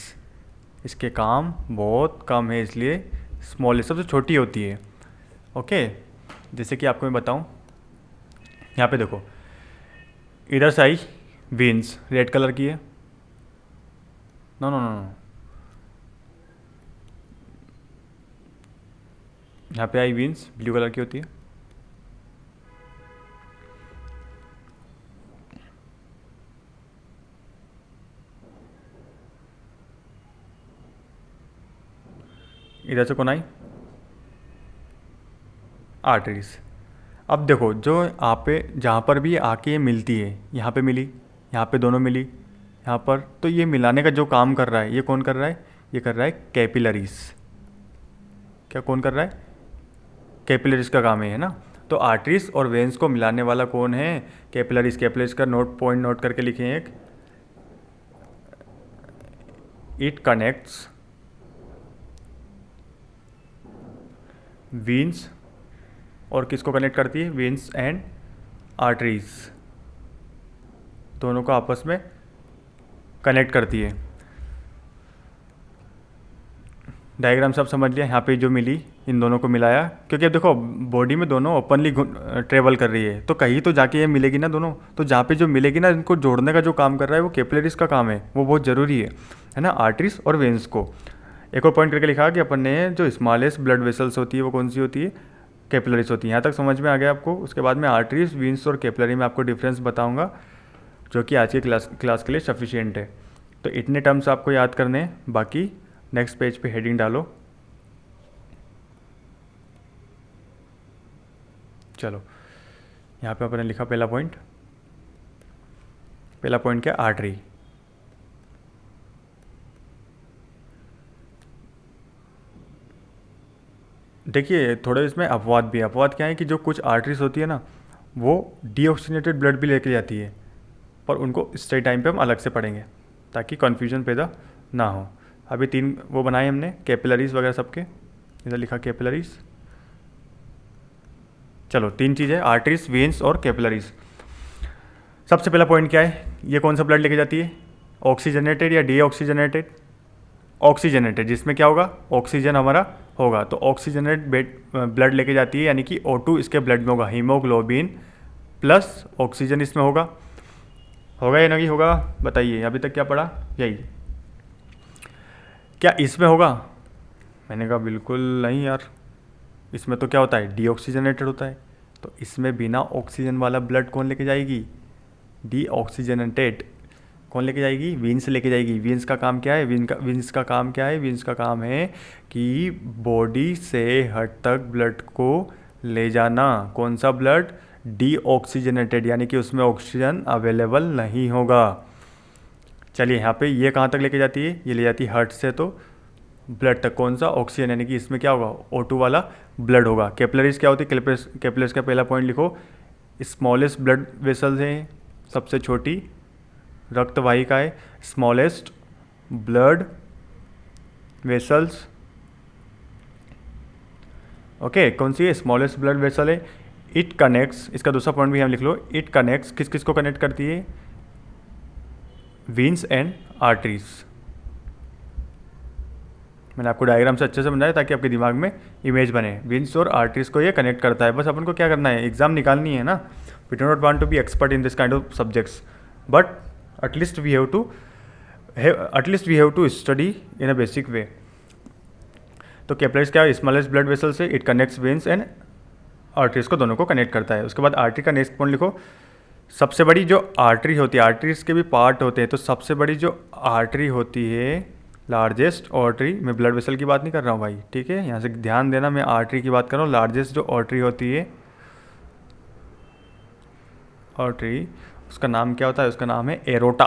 इसके काम बहुत कम है, इसलिए स्मॉलेस्ट सबसे छोटी होती है। ओके, जैसे कि आपको मैं बताऊं, यहाँ पे देखो, इधर से आई वेन्स, रेड कलर की है। नो नो नो नो, यहाँ पे आई वेन्स, ब्लू कलर की होती है। इधर से कौन आई? आर्टरीज। अब देखो, जो यहाँ पे जहाँ पर भी आके ये मिलती है, यहाँ पे मिली, यहाँ पे दोनों मिली, यहाँ पर, तो ये मिलाने का जो काम कर रहा है, ये कौन कर रहा है? ये कर रहा है कैपिलरीज। क्या कौन कर रहा है? कैपिलरीज का काम है ना। तो आर्टरीज और वेन्स को मिलाने वाला कौन है? कैपिलरीज। कैपिलरीज का पॉइंट नोट करके लिखें एक, इट कनेक्ट्स वेन्स, और किसको कनेक्ट करती है? वेन्स एंड आर्टरीज, दोनों को आपस में कनेक्ट करती है। डायग्राम सब समझ लिया। यहाँ पे जो मिली इन दोनों को मिलाया, क्योंकि अब देखो बॉडी में दोनों ओपनली ट्रेवल कर रही है, तो कहीं तो जाके ये मिलेगी ना दोनों, तो जहाँ पे जो मिलेगी ना, इनको जोड़ने का जो काम कर रहा है वो कैपिलरीज का काम है, वो बहुत ज़रूरी है ना, आर्टरीज और वेन्स को। एक और पॉइंट करके लिखा कि अपन ने जो स्मॉलेस्ट ब्लड वेसल्स होती है वो कौन सी होती है? कैपिलरीज होती है। यहाँ तक समझ में आ गया आपको? उसके बाद में आर्टरीज, वेन्स और कैपिलरी में आपको डिफरेंस बताऊँगा, जो कि आज की क्लास के लिए सफिशिएंट है। तो इतने टर्म्स आपको याद करने हैं, बाकी नेक्स्ट पेज पे हेडिंग डालो। चलो यहाँ पे आपने लिखा पहला पॉइंट क्या? आर्टरी। देखिए थोड़े इसमें अपवाद भी है। अपवाद क्या है कि जो कुछ आर्टरीज होती है ना, वो डीऑक्सीजनेटेड ब्लड भी लेके जाती है, पर उनको स्टडी टाइम पे हम अलग से पढ़ेंगे ताकि कन्फ्यूजन पैदा ना हो। अभी 3 वो बनाए हमने, कैपिलरीज वगैरह सबके, इधर लिखा कैपिलरीज। चलो 3 चीज़ें, आर्टरीज, वेन्स और कैपिलरीज। सबसे पहला पॉइंट क्या है? ये कौन सा ब्लड लेके जाती है? ऑक्सीजनेटेड या डीऑक्सीजनेटेड? ऑक्सीजनेटेड, जिसमें क्या होगा? ऑक्सीजन हमारा होगा, तो ऑक्सीजनेट ब्लड लेके जाती है, यानी कि O2 इसके ब्लड में होगा, हीमोग्लोबिन प्लस ऑक्सीजन इसमें होगा या नहीं होगा? बताइए, अभी तक क्या पढ़ा? यही। क्या इसमें होगा? मैंने कहा बिल्कुल नहीं यार, इसमें तो क्या होता है? डीऑक्सीजनेटेड होता है। तो इसमें बिना ऑक्सीजन वाला ब्लड कौन लेके जाएगी? डीऑक्सीजनेटेड कौन लेके जाएगी? वेन्स लेके जाएगी। वेन्स का काम क्या है? वेन्स का काम क्या है? वेन्स का काम है कि बॉडी से हार्ट तक ब्लड को ले जाना। कौन सा ब्लड? डीऑक्सीजनेटेड, यानी कि उसमें ऑक्सीजन अवेलेबल नहीं होगा। चलिए यहाँ पे ये कहाँ तक लेके जाती है? ये ले जाती है हार्ट से तो ब्लड तक। कौन सा? ऑक्सीजन, यानी कि इसमें क्या होगा? O2 वाला ब्लड होगा। कैपिलरीज क्या होती है? कैपिलरीज का पहला पॉइंट लिखो, स्मॉलेस्ट ब्लड वेसल्स हैं, सबसे छोटी रक्त वाहिका है, स्मॉलेस्ट ब्लड वेसल्स। ओके, कौन सी है? स्मॉलेस्ट ब्लड वेसल है। इट कनेक्ट्स, इसका दूसरा पॉइंट भी हम लिख लो, इट कनेक्ट्स, किस किस को कनेक्ट करती है? Veins and arteries. मैंने आपको डायग्राम से अच्छे से समझाया ताकि आपके दिमाग में इमेज बने। वेन्स और आर्टरीज को ये कनेक्ट करता है। बस अपन को क्या करना है? एग्जाम निकालनी है ना। We do not want to be expert in this kind of subjects, but at least we have to study in a basic way. तो कैपिलरीज क्या है? स्मॉलेस्ट ब्लड वेसल से it connects veins and arteries को, दोनों को कनेक्ट करता है। उसके बाद आर्टरी का नेक्स्ट पॉइंट लिखो, सबसे बड़ी जो आर्टरी होती है, आर्टरीज के भी पार्ट होते हैं, तो सबसे बड़ी जो आर्टरी होती है, लार्जेस्ट आर्टरी, मैं ब्लड वेसल की बात नहीं कर रहा हूँ भाई, ठीक है, यहाँ से ध्यान देना, मैं आर्टरी की बात कर रहा हूँ। लार्जेस्ट जो आर्टरी होती है आर्टरी, उसका नाम क्या होता है? उसका नाम है एरोटा।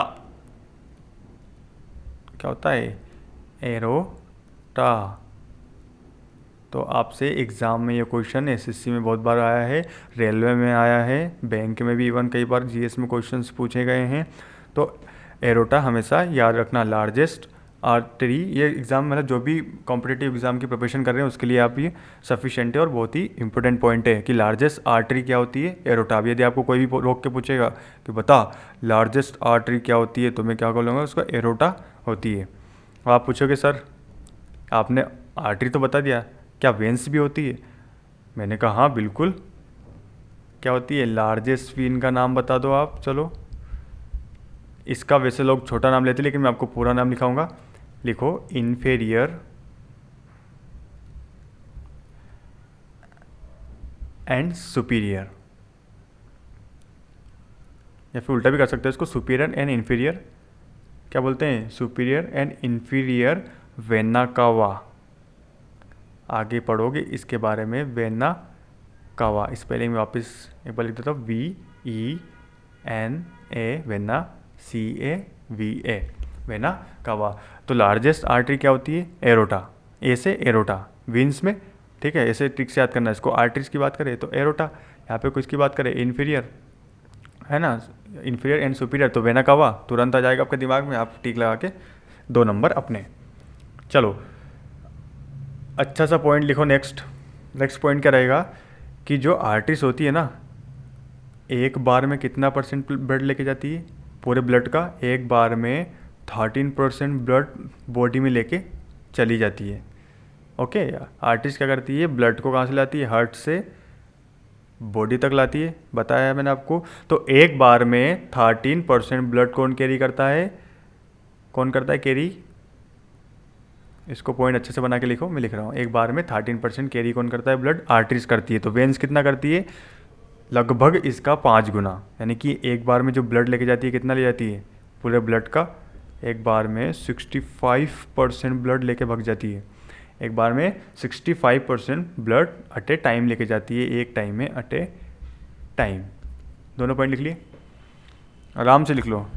क्या होता है? एरोटा। तो आपसे एग्ज़ाम में ये क्वेश्चन एसएससी में बहुत बार आया है, रेलवे में आया है, बैंक में भी इवन कई बार जीएस में क्वेश्चंस पूछे गए हैं। तो एरोटा हमेशा याद रखना, लार्जेस्ट आर्टरी। ये एग्ज़ाम मतलब जो भी कॉम्पिटिटिव एग्ज़ाम की प्रिपरेशन कर रहे हैं उसके लिए आप ये सफिशिएंट है और बहुत ही इंपॉर्टेंट पॉइंट है कि लार्जेस्ट आर्टरी क्या होती है? एरोटा। यदि आपको कोई भी रोक के पूछेगा कि बता लार्जेस्ट आर्टरी क्या होती है, तो मैं क्या बोलूँगा? उसको एरोटा होती है। और आप पूछोगे सर आपने आर्टरी तो बता दिया, क्या वेन्स भी होती है? मैंने कहा हाँ बिल्कुल। क्या होती है? लार्जेस्ट वेन का नाम बता दो आप। चलो, इसका वैसे लोग छोटा नाम लेते हैं, लेकिन मैं आपको पूरा नाम लिखाऊंगा। लिखो इन्फेरियर एंड सुपीरियर, या फिर उल्टा भी कर सकते हैं इसको, सुपीरियर एंड इन्फीरियर। क्या बोलते हैं? Superior and inferior vena cava. आगे पढ़ोगे इसके बारे में, वेना कावा। स्पेलिंग में वापस एक बार लिख देता हूँ, VENA, vena, CAVA, vena cava. तो लार्जेस्ट आर्टरी क्या होती है? एरोटा। ए से एरोटा। वेन्स में ठीक है, ऐसे ट्रिक से याद करना है इसको। आर्टरीज की बात करें तो एरोटा, यहाँ पे कुछ की बात करें इन्फीरियर, है ना, इन्फीरियर एंड सुपीरियर तो वेना कावा, तुरंत आ जाएगा आपके दिमाग में, आप टिक लगा के 2 नंबर अपने। चलो अच्छा सा पॉइंट लिखो। नेक्स्ट पॉइंट क्या रहेगा कि जो आर्टरीज होती है ना, एक बार में कितना परसेंट ब्लड लेके जाती है पूरे ब्लड का? एक बार में 13% ब्लड बॉडी में लेके चली जाती है। ओके, आर्टरीज क्या करती है, ब्लड को कहाँ से लाती है? हार्ट से बॉडी तक लाती है, बताया है मैंने आपको। तो एक बार में 13% ब्लड कौन कैरी करता है? कौन करता है कैरी? इसको पॉइंट अच्छे से बना के लिखो, मैं लिख रहा हूँ। एक बार में 13% कैरी कौन करता है? ब्लड। आर्टरीज करती है। तो वेन्स कितना करती है? लगभग इसका 5 गुना, यानी कि एक बार में जो ब्लड लेके जाती है कितना ले जाती है पूरे ब्लड का? एक बार में 65% ब्लड लेके भाग जाती है। एक बार में 65% ब्लड अट ए टाइम लेके जाती है, एक टाइम में, अट ए टाइम। दोनों पॉइंट लिख लिए, आराम से लिख लो,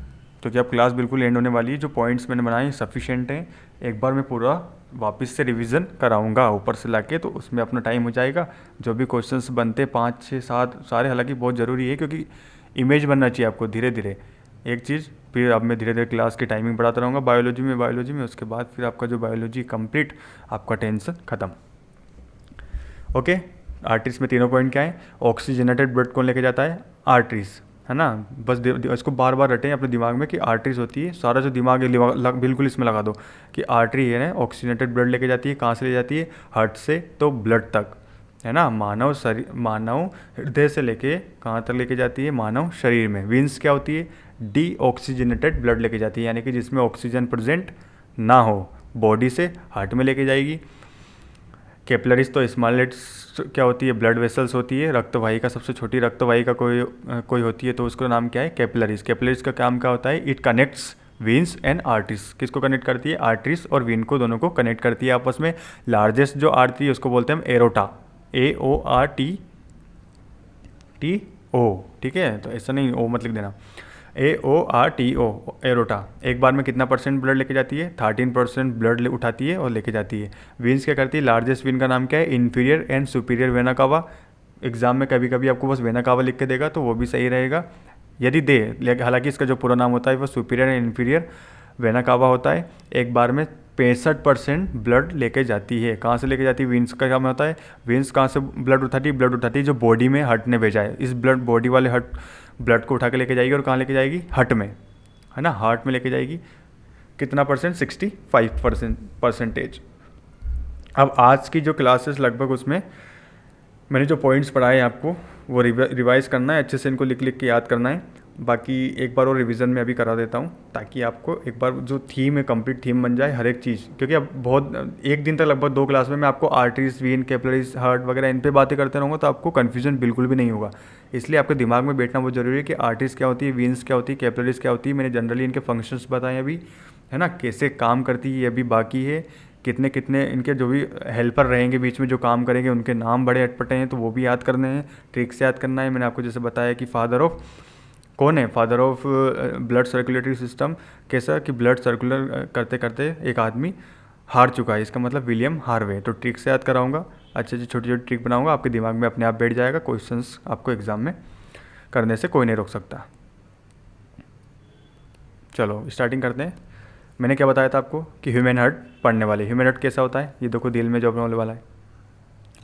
तो क्या अब क्लास बिल्कुल एंड होने वाली है। जो पॉइंट्स मैंने बनाए सफिशिएंट हैं, एक बार मैं पूरा वापस से रिवीजन कराऊंगा ऊपर से लाके, तो उसमें अपना टाइम हो जाएगा। जो भी क्वेश्चंस बनते 5, 6, 7 सारे, हालांकि बहुत ज़रूरी है क्योंकि इमेज बनना चाहिए आपको धीरे धीरे एक चीज़। फिर अब मैं धीरे धीरे क्लास की टाइमिंग बढ़ाता रहूँगा बायोलॉजी में, उसके बाद फिर आपका जो बायोलॉजी कंप्लीट, आपका टेंशन ख़त्म। ओके, आर्टरीज में तीनों पॉइंट क्या है? ऑक्सीजनेटेड ब्लड कौन लेके जाता है? आर्टरीज, है ना। बस इसको बार बार रटें अपने दिमाग में कि आर्टरीज होती है। सारा जो दिमाग है बिल्कुल इसमें लगा दो कि आर्टरी है ना, ऑक्सीजनेटेड ब्लड लेके जाती है। कहाँ से ले जाती है? हार्ट से तो ब्लड तक, है ना। मानव हृदय से लेके कहाँ तक लेके जाती है? मानव शरीर में। वेन्स क्या होती है? डी ऑक्सीजनेटेड ब्लड लेके जाती है, यानी कि जिसमें ऑक्सीजन प्रेजेंट ना हो, बॉडी से हार्ट में लेके जाएगी। कैपिलरीज तो स्मॉलेट्स क्या होती है? ब्लड वेसल्स होती है। रक्तवाहिका, सबसे छोटी रक्तवाहिका कोई होती है तो उसका नाम क्या है? कैपिलरीज। कैपिलरीज का काम क्या होता है? It connects veins and arteries. किसको कनेक्ट करती है? आर्टरीज और वेन को, दोनों को कनेक्ट करती है आपस में। लार्जेस्ट जो आर्टरी है उसको बोलते हैं हम एरोटा, AORTO, ठीक है। तो ऐसा नहीं ओ मत लिख देना, AORTO, एरोटा। एक बार में कितना परसेंट ब्लड लेके जाती है? 13% ब्लड उठाती है और लेके जाती है। वेन्स क्या करती है? लार्जेस्ट वेन का नाम क्या है? Inferior and superior vena cava. Exam में कभी कभी आपको बस वेना कावा लिख के देगा तो वो भी सही रहेगा यदि दे, हालांकि इसका जो पूरा नाम होता है वो superior and inferior vena cava होता है। एक बार में 65% ब्लड लेके जाती है। कहाँ से लेके जाती है? वेन्स का काम होता है। वेन्स कहाँ से ब्लड उठाती है? ब्लड उठाती है जो बॉडी में हार्ट ने भेजा है। इस बॉडी वाले हार्ट ब्लड को उठा के लेके जाएगी और कहाँ लेके जाएगी? हार्ट में, है ना, हार्ट में लेके जाएगी। कितना परसेंट? 65%। अब आज की जो क्लासेस लगभग उसमें मैंने जो पॉइंट्स पढ़ाए हैं आपको वो रिवाइज करना है, अच्छे से इनको लिख लिख के याद करना है। बाकी एक बार और रिवीजन में अभी करा देता हूँ ताकि आपको एक बार जो थीम है कंप्लीट थीम बन जाए हर एक चीज़, क्योंकि अब बहुत एक दिन तक लगभग 2 क्लास में मैं आपको आर्टरीज, वेन, कैपिलरीज, हार्ट वगैरह इन पे बातें करते रहूँगा तो आपको कन्फ्यूजन बिल्कुल भी नहीं होगा। इसलिए आपके दिमाग में बैठना बहुत जरूरी है कि आर्टरीज क्या होती है, वेन्स क्या होती है, कैपिलरीज क्या होती है। मैंने जनरली इनके फंक्शंस बताए अभी, है ना, कैसे काम करती है ये अभी बाकी है। कितने कितने इनके जो भी हेल्पर रहेंगे बीच में जो काम करेंगे उनके नाम बड़े अटपटे हैं तो वो भी याद करने हैं, ट्रिक से याद करना है। मैंने आपको जैसे बताया कि फादर ऑफ कौन है? Father of blood circulatory system. कैसा कि ब्लड सर्कुलर करते करते एक आदमी हार चुका है, इसका मतलब विलियम हार्वे। तो ट्रिक से याद कराऊंगा, अच्छी अच्छी छोटी छोटी ट्रिक बनाऊंगा, आपके दिमाग में अपने आप बैठ जाएगा। क्वेश्चंस आपको एग्जाम में करने से कोई नहीं रोक सकता। चलो स्टार्टिंग करते हैं। मैंने क्या बताया था आपको कि ह्यूमन हार्ट पढ़ने वाले। ह्यूमन हार्ट कैसा होता है? ये देखो दिल में जो अपने वाला है।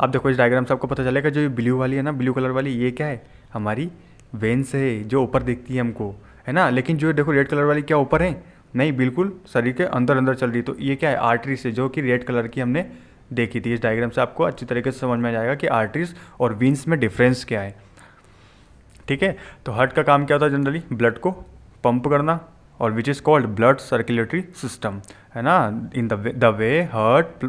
आप देखो इस डायग्राम से आपको पता चलेगा जो ये ब्लू वाली है ना, ब्लू कलर वाली, ये क्या है? हमारी वेन्स है जो ऊपर दिखती है हमको, है ना। लेकिन जो देखो रेड कलर वाली क्या ऊपर है? नहीं, बिल्कुल शरीर के अंदर अंदर चल रही। तो ये क्या है? आर्टरीज है जो कि रेड कलर की हमने देखी थी। इस डायग्राम से आपको अच्छी तरीके से समझ में आ जाएगा कि आर्टरीज और वेन्स में डिफरेंस क्या है, ठीक है। तो हार्ट का काम क्या होता है? जनरली ब्लड को पंप करना, और which is called blood circulatory system, है ना। In the way heart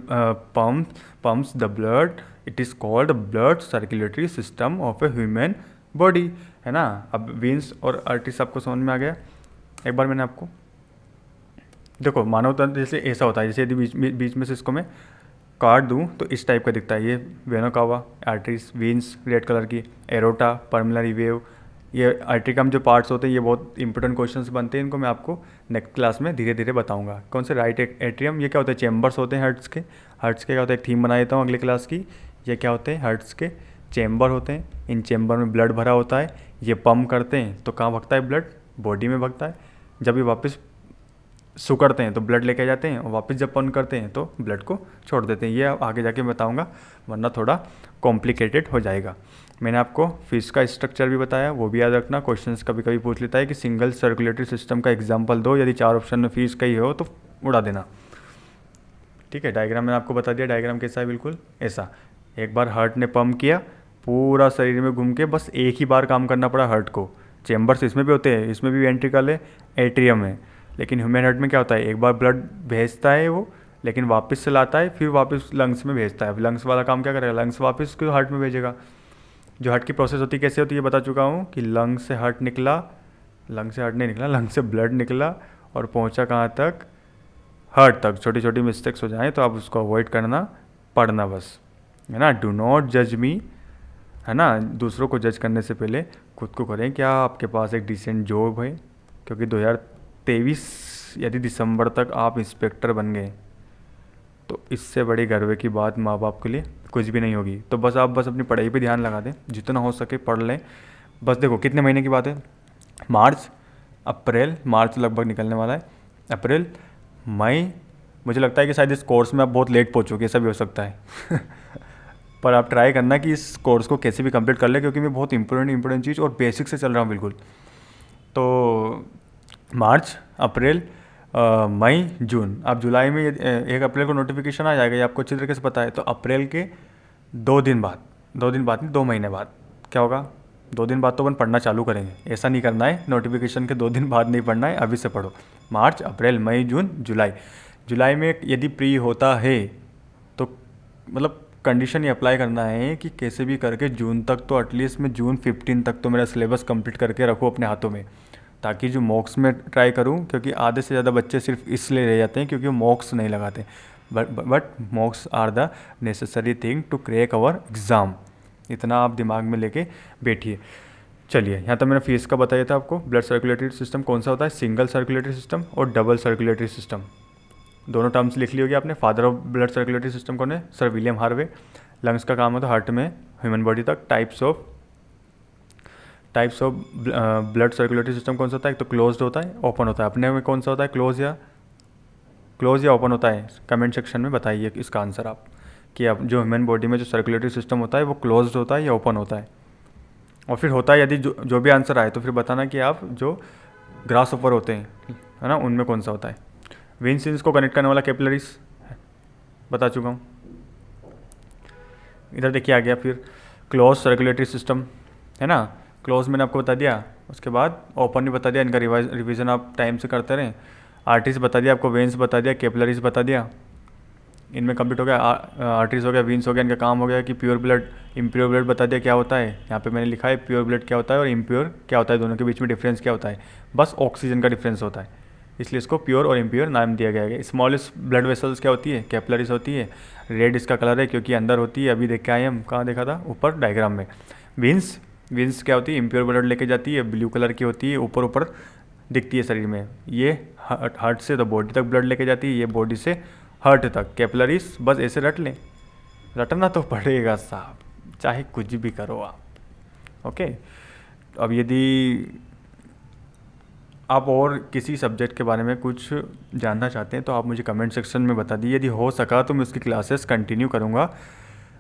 pumps the blood, it is called blood circulatory system of a human body, है ना। अब वेन्स और आर्टरीज आपको समझ में आ गया। एक बार मैंने आपको देखो मानव तंत्र जैसे ऐसा होता है, जैसे यदि बीच में से इसको मैं काट दूं तो इस टाइप का दिखता है। ये vena cava, arteries, veins red colour की, एरोटा, पल्मोनरी वेव, ये आर्टरी का जो पार्ट्स होते हैं ये बहुत इंपॉर्टेंट क्वेश्चंस बनते हैं। इनको मैं आपको नेक्स्ट क्लास में धीरे धीरे बताऊंगा। कौन से? राइट एट्रियम, ये क्या होता है? चैम्बर्स होते हैं हार्ट्स के क्या होता है? एक थीम बना देता हूँ अगली क्लास की। ये क्या होते हैं, हार्ट्स के चेम्बर होते हैं। इन चेम्बर में ब्लड भरा होता है, ये पंप करते हैं तो कहाँ भगता है ब्लड, बॉडी में भगता है। जब ये वापस सुकड़ते हैं तो ब्लड लेके जाते हैं, और वापस जब पंप करते हैं तो ब्लड को छोड़ देते हैं। ये आगे जाके मैं बताऊँगा, वरना थोड़ा कॉम्प्लिकेटेड हो जाएगा। मैंने आपको फिश का स्ट्रक्चर भी बताया, वो भी याद रखना। क्वेश्चंस कभी कभी पूछ लेता है कि सिंगल सर्कुलेटरी सिस्टम का एग्जांपल दो, यदि 4 ऑप्शन में फिश का ही हो तो उड़ा देना। ठीक है, डायग्राम मैंने आपको बता दिया, डायग्राम कैसा है, बिल्कुल ऐसा। एक बार हार्ट ने पंप किया, पूरा शरीर में घूम के बस एक ही बार काम करना पड़ा हार्ट को। चेम्बर्स इसमें भी होते हैं, इसमें भी वेंट्रिकल है, एट्रियम है, लेकिन ह्यूमन हार्ट में क्या होता है, एक बार ब्लड भेजता है वो, लेकिन वापस से लाता है, फिर वापस लंग्स में भेजता है। अब लंग्स वाला काम क्या करेगा, लंग्स वापस उसको हार्ट में भेजेगा। जो हार्ट की प्रोसेस होती है कैसे होती है, बता चुका हूँ कि लंग से हार्ट निकला, लंग से हार्ट नहीं निकला, लंग से ब्लड निकला और पहुँचा कहाँ तक, हार्ट तक। छोटी छोटी मिस्टेक्स हो जाएँ तो आप उसको अवॉइड करना, पढ़ना बस, है ना। डू नॉट जज मी, है ना। दूसरों को जज करने से पहले खुद को करें, क्या आपके पास एक डिसेंट जॉब है, क्योंकि 2023 यदि दिसंबर तक आप इंस्पेक्टर बन गए तो इससे बड़ी गर्व की बात माँ बाप के लिए कुछ भी नहीं होगी। तो बस आप बस अपनी पढ़ाई पे ध्यान लगा दें, जितना हो सके पढ़ लें। बस देखो कितने महीने की बात है, मार्च अप्रैल, मार्च लगभग निकलने वाला है, अप्रैल मई, मुझे लगता है कि शायद इस कोर्स में आप बहुत लेट पहुँचोगे, ऐसा भी हो सकता है पर आप ट्राई करना कि इस कोर्स को कैसे भी कंप्लीट कर ले, क्योंकि मैं बहुत इंपॉर्टेंट चीज़ और बेसिक से चल रहा हूँ बिल्कुल। तो मार्च अप्रैल मई जून, अब जुलाई में 1 अप्रैल को नोटिफिकेशन आ जाएगा, ये आपको अच्छी तरीके से पता है। तो अप्रैल के 2 दिन बाद, 2 दिन बाद नहीं 2 महीने बाद क्या होगा, 2 दिन बाद तो अपन पढ़ना चालू करेंगे। ऐसा नहीं करना है, नोटिफिकेशन के 2 दिन बाद नहीं पढ़ना है, अभी से पढ़ो। मार्च अप्रैल मई जून जुलाई, जुलाई में यदि प्री होता है तो मतलब कंडीशन ये अप्लाई करना है कि कैसे भी करके जून तक तो एटलीस्ट मैं जून 15 तक तो मेरा सिलेबस कंप्लीट करके रखूँ अपने हाथों में, ताकि जो मॉक्स में ट्राई करूं, क्योंकि आधे से ज़्यादा बच्चे सिर्फ इसलिए रह जाते हैं क्योंकि वो मॉक्स नहीं लगाते। But mocks are the necessary thing to crack our exam, इतना आप दिमाग में लेके बैठिए। चलिए, यहाँ तक मैंने फीस का बताया था आपको। ब्लड सर्कुलेटरी सिस्टम कौन सा होता है, सिंगल सर्कुलेटरी सिस्टम और डबल सर्कुलेटरी सिस्टम, दोनों टर्म्स लिख ली होगी आपने। Father of blood circulatory system कौन है, सर विलियम हार्वे। लंग्स का काम होता है हार्ट में ह्यूमन बॉडी तक। Types of blood circulatory system कौन सा होता है, एक तो क्लोज्ड होता है, ओपन होता है। अपने में कौन सा होता है, क्लोज या ओपन होता है, कमेंट सेक्शन में बताइए इसका आंसर आप, कि आप जो ह्यूमन बॉडी में जो सर्कुलेटरी सिस्टम होता है वो क्लोज्ड होता है या ओपन होता है। और फिर होता है, यदि जो भी आंसर आए तो फिर बताना कि आप जो ग्रास ऊपर होते हैं, है ना, उनमें कौन सा होता है। वेन सीन्स को कनेक्ट करने वाला कैपिलरीज बता चुका हूँ। इधर देखिए आ गया फिर क्लोज सर्कुलेटरी सिस्टम, है ना। क्लोज मैंने आपको बता दिया, उसके बाद ओपन भी बता दिया, इनका रिवीजन आप टाइम से करते रहें। आर्टरीज बता दिया आपको, वेन्स बता दिया, कैपिलरीज बता दिया, इनमें कंप्लीट हो गया। आर्टरीज हो गया, वीन्स हो गया, इनका काम हो गया। कि प्योर ब्लड इम्प्योर ब्लड बता दिया क्या होता है, यहाँ पे मैंने लिखा है प्योर ब्लड क्या होता है और इम्प्योर क्या होता है, दोनों के बीच में डिफरेंस क्या होता है, बस ऑक्सीजन का डिफरेंस होता है, इसलिए इसको प्योर और इम्प्योर नाम दिया गया है। स्मॉलेस्ट ब्लड वेसल्स क्या होती है, कैपिलरीज होती है। रेड इसका कलर है क्योंकि अंदर होती है, अभी देख के आए हम, कहाँ देखा था, ऊपर डायग्राम में। विंस क्या होती है, इम्प्योर ब्लड लेके जाती है, ब्लू कलर की होती है, ऊपर ऊपर दिखती है शरीर में। ये हार्ट से तो बॉडी तक ब्लड लेके जाती है, ये बॉडी से हार्ट तक। कैपिलरीज बस ऐसे रट लें, रटना तो पड़ेगा साहब, चाहे कुछ भी करो आप, ओके। अब यदि आप और किसी सब्जेक्ट के बारे में कुछ जानना चाहते हैं तो आप मुझे कमेंट सेक्शन में बता दीजिए, यदि हो सका तो मैं उसकी क्लासेस कंटिन्यू करूँगा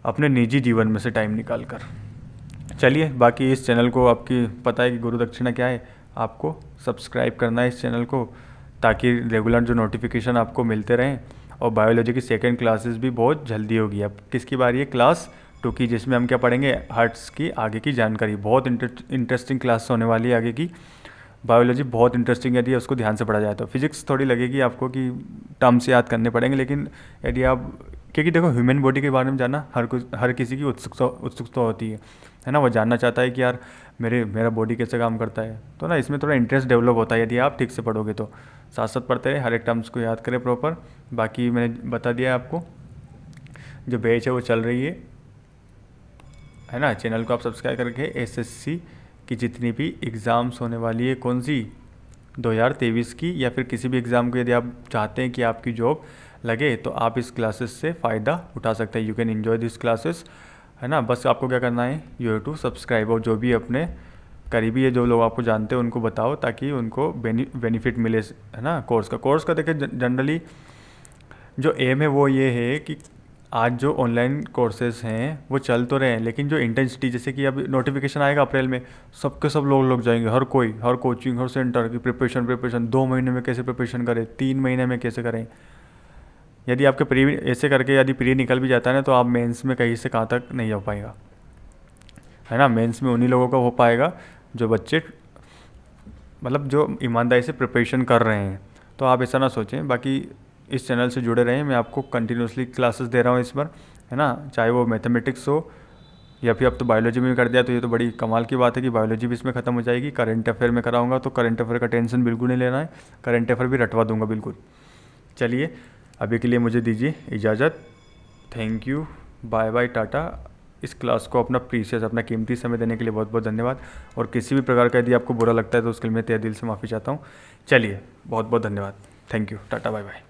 अपने निजी जीवन में से टाइम निकाल कर। चलिए, बाकी इस चैनल को आपकी पता है कि गुरु दक्षिणा क्या है, आपको सब्सक्राइब करना है इस चैनल को, ताकि रेगुलर जो नोटिफिकेशन आपको मिलते रहें। और बायोलॉजी की सेकंड क्लासेस भी बहुत जल्दी होगी। अब किसकी बारी है, क्लास 2 की, जिसमें हम क्या पढ़ेंगे, हार्ट्स की आगे की जानकारी। बहुत इंटरेस्टिंग क्लास होने वाली है आगे की। बायोलॉजी बहुत इंटरेस्टिंग है, यदि उसको ध्यान से पढ़ा जाए तो। फिजिक्स थोड़ी लगेगी आपको कि टर्म्स याद करने पड़ेंगे, लेकिन यदि आप, क्योंकि देखो ह्यूमन बॉडी के बारे में जानना हर किसी की उत्सुकता होती है ना। वो जानना चाहता है कि यार मेरा बॉडी कैसे काम करता है, तो ना इसमें थोड़ा इंटरेस्ट डेवलप होता है यदि आप ठीक से पढ़ोगे तो। साथ साथ पढ़ते रहे, हर एक टर्म्स को याद करें प्रॉपर। बाकी मैंने बता दिया आपको, जो बैच है वो चल रही है ना। चैनल को आप सब्सक्राइब करके एसएससी की जितनी भी एग्ज़ाम्स होने वाली है, कौन सी 2023 की, या फिर किसी भी एग्ज़ाम को यदि आप चाहते हैं कि आपकी जॉब लगे, तो आप इस क्लासेस से फ़ायदा उठा सकते हैं। You can enjoy this classes है ना। बस आपको क्या करना है, यू हैव टू सब्सक्राइब, और जो भी अपने करीबी है, जो लोग आपको जानते हैं, उनको बताओ ताकि उनको बेनिफिट मिले, है ना। कोर्स का देखिए जनरली जो एम है वो ये है कि आज जो ऑनलाइन कोर्सेज हैं वो चल तो रहे हैं, लेकिन जो इंटेंसिटी, जैसे कि अब नोटिफिकेशन आएगा अप्रैल में, सबके सब लोग जाएंगे, हर कोई, हर कोचिंग, हर सेंटर की प्रिपरेशन 2 महीने में कैसे प्रिपरेशन करें, 3 महीने में कैसे करें। यदि आपके प्री ऐसे करके यदि प्री निकल भी जाता है ना, तो आप मेंस में कहीं से कहाँ तक नहीं हो पाएगा, है ना। मेंस में उन्हीं लोगों का हो पाएगा जो बच्चे मतलब जो ईमानदारी से प्रिपरेशन कर रहे हैं। तो आप ऐसा ना सोचें। बाकी इस चैनल से जुड़े रहें, मैं आपको कंटिन्यूसली क्लासेस दे रहा हूँ इस बार, है ना। चाहे वो मैथमेटिक्स हो या फिर अब तो बायोलॉजी में भी कर दिया, तो ये तो बड़ी कमाल की बात है कि बायोलॉजी भी इसमें ख़त्म हो जाएगी। करंट अफेयर में कराऊंगा, तो करंट अफेयर का टेंशन बिल्कुल नहीं लेना है, करंट अफेयर भी रटवा दूंगा बिल्कुल। चलिए अभी के लिए मुझे दीजिए इजाज़त। Thank you, bye bye, tata. इस क्लास को अपना प्रीशियस, अपना कीमती समय देने के लिए बहुत बहुत धन्यवाद। और किसी भी प्रकार का यदि आपको बुरा लगता है तो उसके लिए मैं तहे दिल से माफ़ी चाहता हूँ। चलिए बहुत बहुत धन्यवाद, thank you, tata, bye bye.